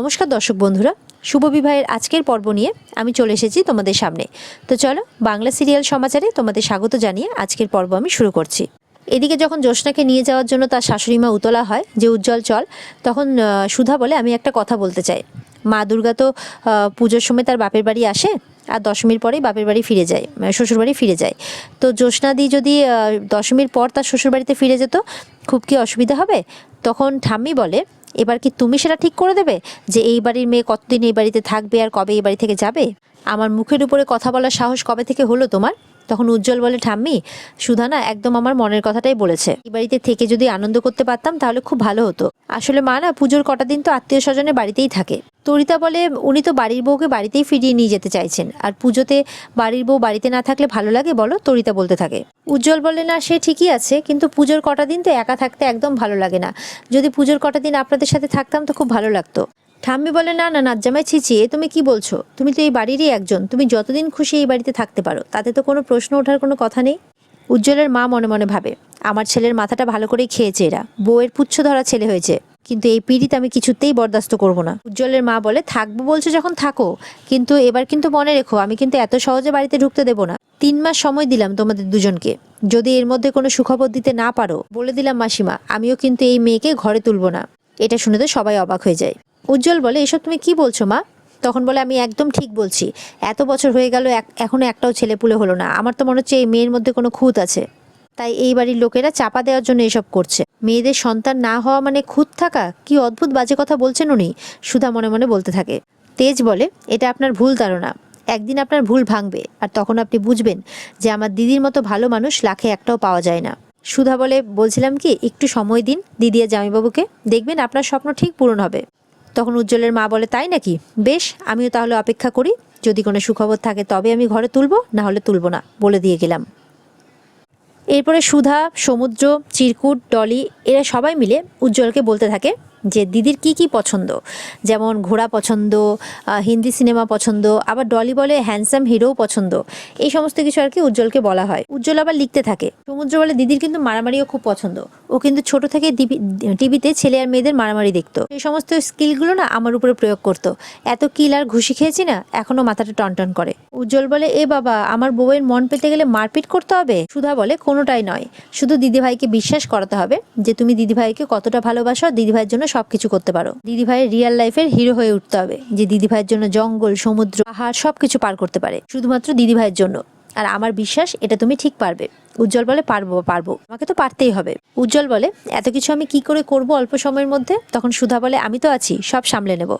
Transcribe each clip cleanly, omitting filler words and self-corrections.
নমস্কার দর্শক বন্ধুরা, শুভ বিবাহের আজকের পর্ব নিয়ে আমি চলে এসেছি তোমাদের সামনে। তো চলো বাংলা সিরিয়াল সমাচারে তোমাদের স্বাগত জানিয়ে আজকের পর্ব আমি শুরু করছি। এদিকে যখন জ্যোৎস্নাকে নিয়ে যাওয়ার জন্য তার শাশুড়িমা উতলা হয় যে উজ্জ্বল চল, তখন সুধা বলে আমি একটা কথা বলতে চাই। মা দুর্গা তো পুজোর সময় তার বাপের বাড়ি আসে আর দশমীর পরেই বাপের বাড়ি ফিরে যায়, শ্বশুরবাড়ি ফিরে যায়। তো জ্যোৎস্নাদি যদি দশমীর পর তার শ্বশুরবাড়িতে ফিরে যেত, খুব কি অসুবিধা হবে? তখন ঠাম্মি বলে এবার কি তুমি সেটা ঠিক করে দেবে যে এই বাড়ির মেয়ে কতদিন এই বাড়িতে থাকবে আর কবে এই বাড়ি থেকে যাবে? আমার মুখের উপরে কথা বলার সাহস কবে থেকে হলো তোমার? তখন উজ্জ্বল বলে ঠাম্মি, সুধা না একদম আমার মনের কথাটাই বলেছে। এই বাড়িতে থেকে যদি আনন্দ করতে পারতাম তাহলে খুব ভালো হতো। আসলে মা না পুজোর কটা দিন তো আত্মীয় স্বজনের বাড়িতেই থাকে। তরিতা বলে উনি তো বাড়ির বউকে বাড়িতেই ফিরিয়ে নিয়ে যেতে চাইছেন, আর পুজোতে বাড়ির বউ বাড়িতে না থাকলে ভালো লাগে বলো? তরিতা বলতে থাকে। উজ্জ্বল বলে না সে ঠিকই আছে, কিন্তু পুজোর কটা দিন তো একা থাকতে একদম ভালো লাগে না। যদি পুজোর কটা দিন আপনাদের সাথে থাকতাম তো খুব ভালো লাগতো। ঠাম্মি বলে না না নাজ্জামাই ছিছি, এ তুমি কি বলছো? তুমি তো এই বাড়িরই একজন, তুমি যতদিন খুশি এই বাড়িতে থাকতে পারো, তাতে তো কোনো প্রশ্ন ওঠার কোনো কথা নেই। উজ্জ্বলের মা মনে মনে ভাবে আমার ছেলের মাথাটা ভালো করেই খেয়েছে এরা, বউয়ের পুচ্ছ ধরা ছেলে হয়েছে, কিন্তু এই পীড়িত আমি কিছুতেই বরদাস্ত করব না। উজ্জ্বলের মা বলে থাকবো বলছো যখন থাকো, কিন্তু এবার কিন্তু মনে রেখো আমি কিন্তু এত সহজে বাড়িতে ঢুকতে দেবো না। 3 মাস সময় দিলাম তোমাদের দুজনকে, যদি এর মধ্যে কোনো সুখবর দিতে না পারো বলে দিলাম মাসিমা আমিও কিন্তু এই মেয়েকে ঘরে তুলবো না। এটা শুনে তো সবাই অবাক হয়ে যায়। উজ্জ্বল বলে এসব তুমি কি বলছো মা? তখন বলে আমি একদম ঠিক বলছি, এত বছর হয়ে গেল এখনো একটাও ছেলেপুলে হলো না, আমার তো মনে হচ্ছে এই মেয়ের মধ্যে কোনো খুঁত আছে, তাই এই বাড়ির লোকেরা চাপা দেওয়ার জন্য এসব করছে। মেয়েদের সন্তান না হওয়া মানে খুঁত থাকা? কি অদ্ভুত বাজে কথা বলছেন উনি, সুধা মনে মনে বলতে থাকে। তেজ বলে এটা আপনার ভুল ধারণা, একদিন আপনার ভুল ভাঙবে আর তখন আপনি বুঝবেন যে আমার দিদির মতো ভালো মানুষ লাখে একটাও পাওয়া যায় না। সুধা বলে বলছিলাম কি একটু সময় দিন দিদি আর জামাইবাবুকে, দেখবেন আপনার স্বপ্ন ঠিক পূরণ হবে। তখন উজ্জ্বলের মা বলে তাই নাকি? বেশ, আমিও তাহলে অপেক্ষা করি, যদি কোনো সুখবর থাকে তবে আমি ঘরে তুলবো, না হলে তুলবো না, বলে দিয়ে গেলাম। এরপরে সুধা, সমুদ্র, চিরকুট, ডলি এরা সবাই মিলে উজ্জ্বলকে বলতে থাকে যে দিদির কি কি পছন্দ, যেমন ঘোড়া পছন্দ, হিন্দি সিনেমা পছন্দ, আবার ডলি বলে হ্যান্ডসাম হিরোও পছন্দ। এই সমস্ত কিছু আর কি উজ্জ্বলকে বলা হয়। উজ্জ্বল আবার লিখতে থাকে। সমুদ্র বলে দিদির কিন্তু মারামারিও খুব পছন্দ, ও কিন্তু ছোট থেকে টিভিতে ছেলে আর মেয়েদের মারামারি দেখতো, এই সমস্ত স্কিলগুলো না আমার উপরে প্রয়োগ করতো। এত কিল আর ঘুষি খেয়েছি না, এখনো মাথাটা টনটন করে। উজ্জ্বল বলে এ বাবা, আমার বউয়ের মন পেতে গেলে মারপিট করতে হবে? সুধা বলে কোনোটাই নয়, শুধু দিদিভাইকে বিশ্বাস করাতে হবে যে তুমি দিদিভাইকে কতটা ভালোবাসো, দিদিভাইয়ের জন্য সবকিছু করতে পারো। দিদিভাইয়ের রিয়েল লাইফের হিরো হয়ে উঠতে হবে, যে দিদিভাইয়ের জন্য জঙ্গল, সমুদ্র, পাহাড় সবকিছু পার করতে পারে শুধুমাত্র দিদিভাইয়ের জন্য। আর আমার বিশ্বাস এটা তুমি ঠিক পারবে। উজ্জ্বল বলে পারবো পারবো, আমাকে তো পারতেই হবে। উজ্জ্বল বলে এত কিছু আমি কি করে করব অল্প সময়ের মধ্যে? তখন সুধা বলে আমি তো আছি, সব সামলে নেব।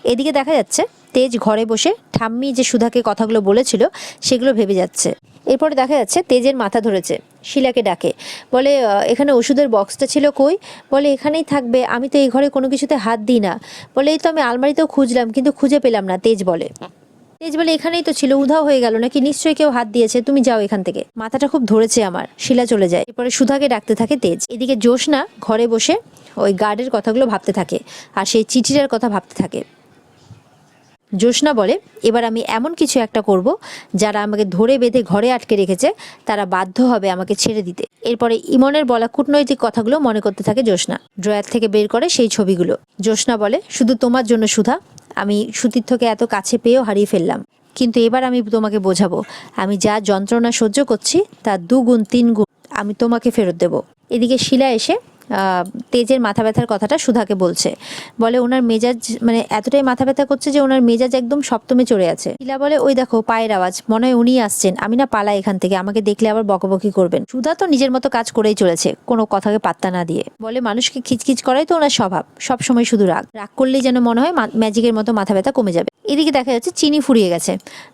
এদিকে দেখা যাচ্ছে তেজ ঘরে বসে ঠাম্মি যে সুধাকে কথাগুলো বলেছিল সেগুলো ভেবে যাচ্ছে। এরপরে দেখা যাচ্ছে তেজের মাথা ধরেছে, শিলাকে ডাকে, বলে এখানে ওষুধের বক্সটা ছিল কই? বলে এখানেই থাকবে, আমি তো এই ঘরে কোনো কিছুতে হাত দিই না। বলে এই তো আমি আলমারিতেও খুঁজলাম কিন্তু খুঁজে পেলাম না। তেজ বলে এখানেই তো ছিল, উধাও হয়ে গেল নাকি? নিশ্চয়ই কেউ হাত দিয়েছে, তুমি যাও এখান থেকে, মাথাটা খুব ধরেছে আমার। শিলা চলে যায়। এরপরে সুধাকে ডাকতে থাকে তেজ। এদিকে জ্যোৎস্না ঘরে বসে ওই গার্ডের কথাগুলো ভাবতে থাকে আর সেই চিঠিটার কথা ভাবতে থাকে। জ্যোৎস্না বলে এবার আমি এমন কিছু একটা করব যারা আমাকে ধরে বেঁধে ঘরে আটকে রেখেছে তারা বাধ্য হবে আমাকে ছেড়ে দিতে। এরপরে ইমনের বলা কূটনৈতিক কথাগুলো মনে করতে থাকে জ্যোৎস্না। ড্রয়ার থেকে বের করে সেই ছবিগুলো। জ্যোৎস্না বলে শুধু তোমার জন্য সুধা, আমি সুতীর্থকে এত কাছে পেয়েও হারিয়ে ফেললাম, কিন্তু এবার আমি তোমাকে বোঝাবো আমি যা যন্ত্রণা সহ্য করছি তার 2 গুণ 3 গুণ আমি তোমাকে ফেরত দেব। এদিকে শিলা এসে তেজের মাথা ব্যথার কথাটা সুধাকে বলছে। বলে ওনার মেজাজ মানে এতটাই মাথা ব্যথা করছে যে ওনার মেজাজ একদম সপ্তমে চড়ে আছে। শিলা বলে ওই দেখো পায়ের আওয়াজ, মনে হয় উনিই আসছেন, আমি না পালাই এখান থেকে, আমাকে দেখলে আবার বকবকি করবেন। সুধা তো নিজের মতো কাজ করেই চলেছে, কোনো কথাকে পাত্তা না দিয়ে। বলে মানুষকে খিচখিচ করাই তো ওনার স্বভাব, সবসময় শুধু রাগ রাগ করলেই যেন মনে হয় ম্যাজিকের মতো মাথা ব্যথা কমে যাবে। এদিকে দেখা যাচ্ছে চিনি ফুরিয়ে গেছে,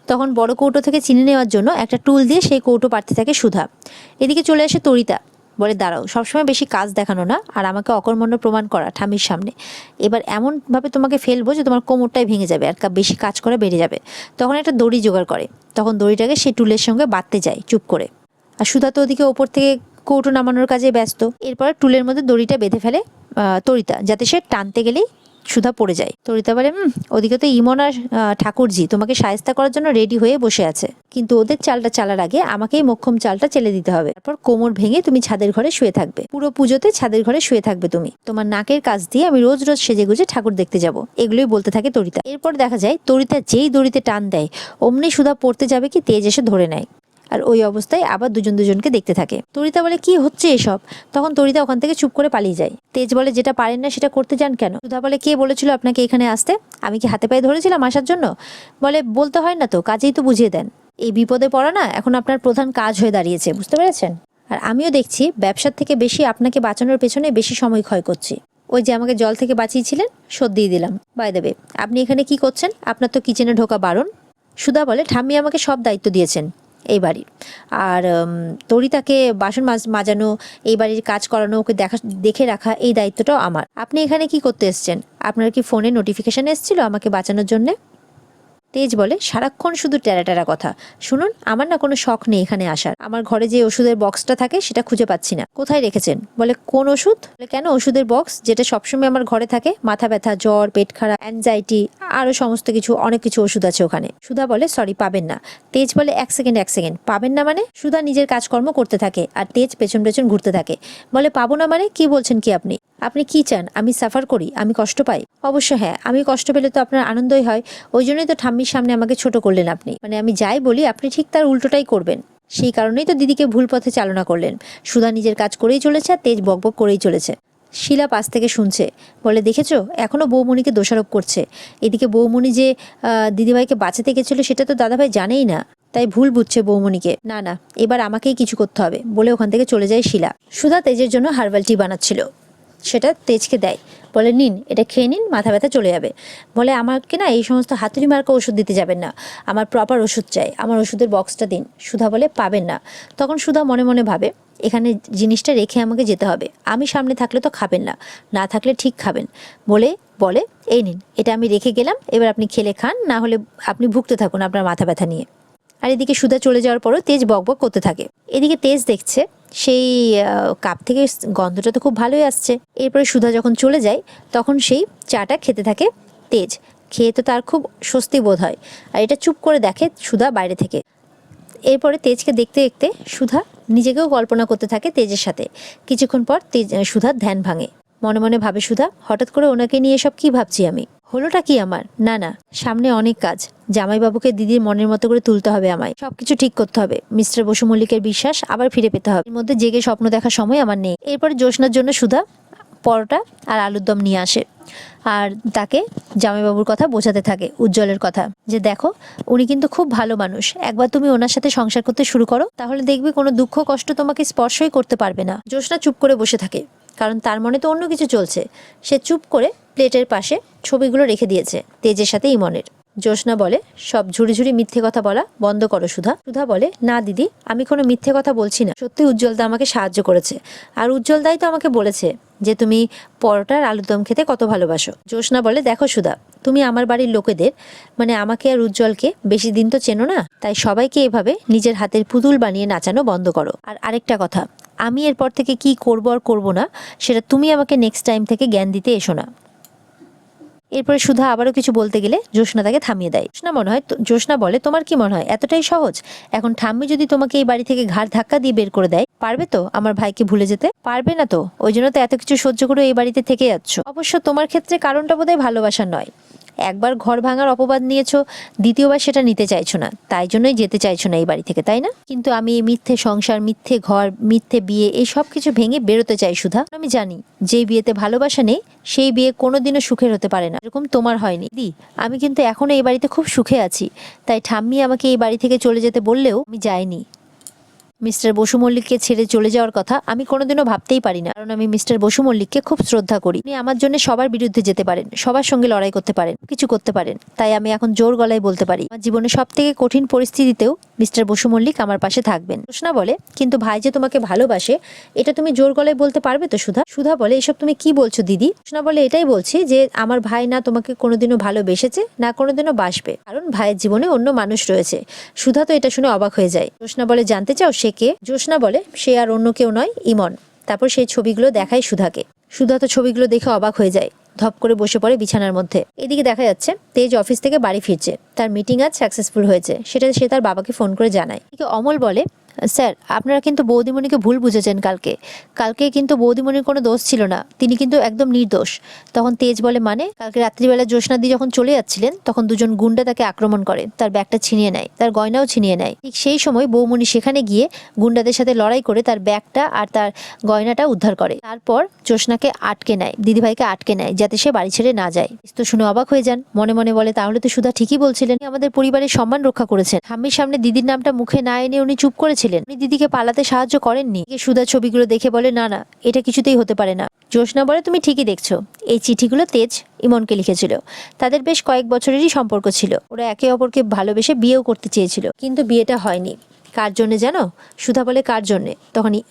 তখন বড় কৌটো থেকে চিনি নেওয়ার জন্য একটা টুল দিয়ে সেই কৌটো পাড়তে থাকে সুধা। এদিকে চলে আসে তরিতা, বলে দাঁড়াও, সবসময় বেশি কাজ দেখানো না আর আমাকে অকর্মণ্য প্রমাণ করা ঠামির সামনে, এবার এমনভাবে তোমাকে ফেলবো যে তোমার কোমরটাই ভেঙে যাবে আর বেশি কাজ করা বেড়ে যাবে। তখন একটা দড়ি জোগাড় করে, তখন দড়িটাকে সে টুলের সঙ্গে বাঁধতে যায় চুপ করে। আর সুধা তো ওদিকে ওপর থেকে কৌটো নামানোর কাজে ব্যস্ত। এরপরে টুলের মধ্যে দড়িটা বেঁধে ফেলে তরিতা, যাতে সে টানতে গেলেই সুধা পড়ে যায়। তরিতা বলে ওদিকে তো ইমন আর ঠাকুরজি তোমাকে শায়েস্তা করার জন্য রেডি হয়ে বসে আছে, কিন্তু ওদের চালটা চালার আগে আমাকেই মোক্ষম চালটা চেলে দিতে হবে। তারপর কোমর ভেঙে তুমি ছাদের ঘরে শুয়ে থাকবে, পুরো পুজোতে ছাদের ঘরে শুয়ে থাকবে তুমি। তোমার নাকের কাজ দিয়ে আমি রোজ রোজ সেজে গুজে ঠাকুর দেখতে যাব। এগুলোই বলতে থাকে তরিতা। এরপর দেখা যায় তরিতা যেই দড়িতে টান দেয় অমনি সুধা পড়তে যাবে কি তেজ এসে ধরে নেয়, আর ওই অবস্থায় আবার দুজনকে দেখতে থাকে। তরিতা বলে কি হচ্ছে এসব? তখন তরিতা ওখান থেকে চুপ করে পালিয়ে যায়। তেজ বলে যেটা পারেন না সেটা করতে যান কেন? সুধা বলে কে বলেছিল আপনাকে এখানে আসতে? আমি কি হাতে পায়ে ধরেছিলাম আসার জন্য? বলে বলতে হয় না তো, কাজেই তো বুঝিয়ে দেন। এই বিপদে পড়া না এখন আপনার প্রধান কাজ হয়ে দাঁড়িয়েছে, বুঝতে পেরেছেন? আর আমিও দেখছি ব্যবসার থেকে বেশি আপনাকে বাঁচানোর পেছনে বেশি সময় ক্ষয় করছি। ওই যে আমাকে জল থেকে বাঁচিয়েছিলেন, শোধ দিয়ে দিলাম। বাই দ্য ওয়ে, আপনি এখানে কি করছেন? আপনার তো কিচেনে ঢোকা বারণ। সুধা বলে ঠাম্মি আমাকে সব দায়িত্ব দিয়েছেন এই বাড়ির, আর তরিতাকে বাসন মাজানো, এই বাড়ির কাজ করানো, ওকে দেখে রাখা, এই দায়িত্বটাও আমার। আপনি এখানে কি করতে এসছেন? আপনার কি ফোনে নোটিফিকেশন এসেছিল আমাকে বাঁচানোর জন্যে? তেজ বলে সারাক্ষণ শুধু টেরা টেরা কথা। শুনুন, আমার না কোনো শখ নেই এখানে আসার। আমার ঘরে যে ওষুধের বক্সটা থাকে সেটা খুঁজে পাচ্ছি না। কোথায় রেখেছেন? বলে কোন ওষুধ? বলে কেন, ওষুধের বক্স যেটা সবসময় আমার ঘরে থাকে, মাথা ব্যথা, জ্বর, পেট খারাপ, অ্যাংজাইটি, আরো সমস্ত কিছু, অনেক কিছু ওষুধ আছে ওখানে। সুধা বলে সরি, পাবেন না। তেজ বলে এক সেকেন্ড, পাবেন না মানে? সুধা নিজের কাজকর্ম করতে থাকে আর তেজ পেছন পেছন ঘুরতে থাকে। বলে পাবো না মানে? কি বলছেন কি আপনি? আপনি কি চান আমি সাফার করি, আমি কষ্ট পাই? অবশ্য হ্যাঁ, আমি কষ্ট পেলে তো আপনার আনন্দই হয়। ওই জন্যই তো ঠাম্মির সামনে আমাকে ছোট করলেন আপনি। মানে আমি যাই বলি আপনি ঠিক তার উল্টোটাই করবেন। সেই কারণেই তো দিদিকে ভুল পথে চালনা করলেন। সুধা নিজের কাজ করেই চলেছে আর তেজ বকবক করেই চলেছে। শিলা পাশ থেকে শুনছে, বলে দেখেছো এখনো বৌমণিকে দোষারোপ করছে। এদিকে বৌমণি যে দিদিভাইকে বাঁচাতে গেছিল সেটা তো দাদাভাই জানেই না, তাই ভুল বুঝছে বৌমণিকে। না না, এবার আমাকেই কিছু করতে হবে বলে ওখান থেকে চলে যায় শিলা। সুধা তেজের জন্য হার্বাল টি বানাচ্ছিল, সেটা তেজকে দেয়। বলে নিন, এটা খেয়ে নিন, মাথা ব্যথা চলে যাবে। বলে আমাকে না এই সমস্ত হাতুড়ি মার্কা ওষুধ দিতে যাবেন না, আমার প্রপার ওষুধ চাই, আমার ওষুধের বক্সটা দিন। সুধা বলে পাবেন না। তখন সুধা মনে মনে ভাবে এখানে জিনিসটা রেখে আমাকে যেতে হবে, আমি সামনে থাকলে তো খাবেন না, না থাকলে ঠিক খাবেন। বলে এই নিন, এটা আমি রেখে গেলাম, এবার আপনি খেলে খান, না হলে আপনি ভুগতে থাকুন আপনার মাথা ব্যথা নিয়ে। আর এদিকে সুধা চলে যাওয়ার পরও তেজ বকবক করতে থাকে। এদিকে তেজ দেখছে সেই কাপ থেকে গন্ধটা তো খুব ভালোই আসছে। এরপরে সুধা যখন চলে যায় তখন সেই চাটা খেতে থাকে তেজ। খেয়ে তো তার খুব স্বস্তি বোধ হয়, আর এটা চুপ করে দেখে সুধা বাইরে থেকে। এরপরে তেজকে দেখতে দেখতে সুধা নিজেকেও কল্পনা করতে থাকে তেজের সাথে। কিছুক্ষণ পর সুধার ধ্যান ভাঙে। মনে মনে ভাবে সুধা, হঠাৎ করে ওনাকে নিয়ে সব কি ভাবছি আমি? হলোটা কি আমার? না না, সামনে অনেক কাজ। জামাইবাবুকে দিদির মনের মতো করে তুলতে হবে, আমায় সবকিছু ঠিক করতে হবে। মিস্টার বসু মল্লিকের বিশ্বাস আবার ফিরে পেতে হবে। এর মধ্যে জেগে স্বপ্ন দেখার সময় আমার নেই। এরপরে জ্যোৎস্নার জন্য সুধা পরোটা আর আলুর দম নিয়ে আসে, আর তাকে জামাইবাবুর কথা বোঝাতে থাকে, উজ্জ্বলের কথা, যে দেখো উনি কিন্তু খুব ভালো মানুষ, একবার তুমি ওনার সাথে সংসার করতে শুরু করো, তাহলে দেখবে কোনো দুঃখ কষ্ট তোমাকে স্পর্শই করতে পারবে না। জ্যোৎস্না চুপ করে বসে থাকে, কারণ তার মনে তো অন্য কিছু চলছে। সে চুপ করে প্লেটের পাশে ছবিগুলো রেখে দিয়েছে তেজের সাথে ইমনের। জ্যোৎস্না বলে সব ঝুড়ি ঝুড়ি মিথ্যে কথা বলা বন্ধ করো সুধা। সুধা বলে না দিদি, আমি কোনো মিথ্যে কথা বলছি না, সত্যি উজ্জ্বলদা আমাকে সাহায্য করেছে, আর উজ্জ্বলদাই তো আমাকে বলেছে যে তুমি পরোটার আলুর দম খেতে কত ভালোবাসো। জ্যোৎস্না বলে দেখো সুধা, তুমি আমার বাড়ির লোকেদের, মানে আমাকে আর উজ্জ্বলকে বেশি দিন তো চেনো না, তাই সবাইকে এভাবে নিজের হাতের পুতুল বানিয়ে নাচানো বন্ধ করো। আর আরেকটা কথা, আমি এরপর থেকে কি করবো আর করবো না সেটা তুমি আমাকে নেক্সট টাইম থেকে জ্ঞান দিতে এসো না। এরপরে সুধা আবারও কিছু বলতে গেলে জ্যোৎস্না তাকে থামিয়ে দেয়। জ্যোৎস্না বলে তোমার কি মনে হয় এতটাই সহজ? এখন ঠাম্মি যদি তোমাকে এই বাড়ি থেকে ঘাড় ধাক্কা দিয়ে বের করে দেয়, পারবে তো আমার ভাইকে ভুলে যেতে? পারবে না তো, ওই জন্য তো এত কিছু সহ্য করে এই বাড়িতে থেকে যাচ্ছ। অবশ্য তোমার ক্ষেত্রে কারণটা বোধহয় ভালোবাসার নয়। একবার ঘর ভাঙার অপবাদ নিয়েছো, দ্বিতীয়বার সেটা নিতে চাইছো না, তাই জন্যই যেতে চাইছো না এই বাড়ি থেকে, তাই না? কিন্তু আমি এই মিথ্যে সংসার, মিথ্যে ঘর, মিথ্যে বিয়ে, এই সব কিছু ভেঙে বেরোতে চাই সুধা। আমি জানি যেই বিয়েতে ভালোবাসা নেই সেই বিয়ে কোনোদিনও সুখের হতে পারে না, এরকম তোমার হয়নি। দি, আমি কিন্তু এখনো এই বাড়িতে খুব সুখে আছি, তাই ঠাম্মি আমাকে এই বাড়ি থেকে চলে যেতে বললেও আমি যাইনি। মিস্টার বসু মল্লিককে ছেড়ে চলে যাওয়ার কথা আমি কোনোদিনও ভাবতেই পারি না, কারণ আমি মিস্টার বসু মল্লিককে খুব শ্রদ্ধা করি। উনি আমার জন্য সবার বিরুদ্ধে যেতে পারেন, সবার সঙ্গে লড়াই করতে পারেন, কিছু করতে পারেন, তাই আমি এখন জোর গলায় বলতে পারি আমার জীবনে সব থেকে কঠিন পরিস্থিতিতেও মিস্টার বসু মল্লিক আমার পাশে থাকবেন। জ্যোৎস্না বলে কিন্তু ভাই যে তোমাকে ভালোবাসে এটা তুমি জোর গলায় বলতে পারবে তো সুধা? সুধা বলে এসব তুমি কি বলছো দিদি? জ্যোৎস্না বলে এটাই বলছি যে আমার ভাই না তোমাকে কোনোদিনও ভালোবেসেছে, না কোনোদিনও বাসবে, কারণ ভাইয়ের জীবনে অন্য মানুষ রয়েছে। সুধা তো এটা শুনে অবাক হয়ে যায়। জ্যোৎস্না বলে জানতে চাও সে কে? জ্যোৎস্না বলে সে আর অন্য কেউ নয়, ইমন। তারপর সেই ছবিগুলো দেখায় সুধাকে। সুধা তো ছবিগুলো দেখে অবাক হয়ে যায়। ধপ করে বসে পড়ে বিছানার মধ্যে। এদিকে দেখা যাচ্ছে তেজ অফিস থেকে বাড়ি ফিরছে, তার মিটিং আজ সাকসেসফুল হয়েছে, সেটা সে তার বাবাকে ফোন করে জানায়। এদিকে অমল বলে, স্যার আপনারা কিন্তু বৌদিমণিকে ভুল বুঝেছেন। কালকে কিন্তু বৌদিমণির কোনো দোষ ছিল না, তিনি কিন্তু একদম নির্দোষ। তখন তেজ বলে, মানে? কালকে রাত্রিবেলা জ্যোৎস্নাদি যখন চলে যাচ্ছিলেন তখন দুজন গুন্ডা তাকে আক্রমণ করে, তার ব্যাগটা ছিনিয়ে নেয়, তার গয়নাও ছিনিয়ে নেয়। ঠিক সেই সময় বৌমণি সেখানে গিয়ে গুন্ডাদের সাথে লড়াই করে তার ব্যাগটা আর তার গয়নাটা উদ্ধার করে। তারপর জ্যোৎস্নাকে আটকে নেয়, দিদিভাইকে আটকে নেয়, যাতে সে বাড়ি ছেড়ে না যায়। তো শুনে অবাক হয়ে যান, মনে মনে বলে, তাহলে তো সুধা ঠিকই বলছিলেন, আমাদের পরিবারের সম্মান রক্ষা করেছেন। ঠাম্মির সামনে দিদির নামটা মুখে না এনে উনি চুপ করেছিলেন, উনি দিদিকে পালাতে সাহায্য করেননি। সুধা ছবিগুলো দেখে বলে, না না, এটা কিছুতেই হতে পারে না। জ্যোৎস্না বলে, তুমি ঠিকই দেখছো, এই চিঠিগুলো তেজ ইমনকে লিখেছিল। তাদের বেশ কয়েক বছরেরই সম্পর্ক ছিল, ওরা একে অপরকে ভালোবেসে বিয়েও করতে চেয়েছিল, কিন্তু বিয়েটা হয়নি। কার জন্য জানো? সুধা বলে, কার জন্যে? তখনই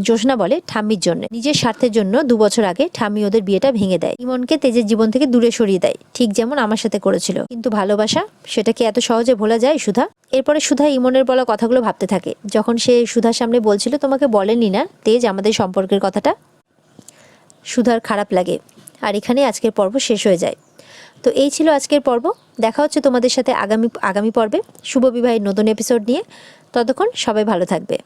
জ্যোৎস্না বলে, ঠাম্মির জন্য। নিজের স্বার্থের জন্য 2 বছর আগে ঠাম্মি ওদের বিয়েটা ভেঙে দেয়, ইমনকে তেজের জীবন থেকে দূরে সরিয়ে দেয়, ঠিক যেমন আমার সাথে করেছিল। কিন্তু ভালোবাসা, সেটা কি এত সহজে ভোলা যায় সুধা? এরপরে সুধা ইমনের বলা কথাগুলো ভাবতে থাকে। যখন সে সুধার সামনে বলছিল, তোমাকে বলেননি না তেজ আমাদের সম্পর্কের কথাটা? সুধার খারাপ লাগে। আর এখানে আজকের পর্ব শেষ হয়ে যায়। তো এই ছিল আজকের পর্ব। দেখা হচ্ছে তোমাদের সাথে আগামী পর্বে শুভ বিবাহের নতুন এপিসোড নিয়ে। ততক্ষণ সবাই ভালো থাকবে।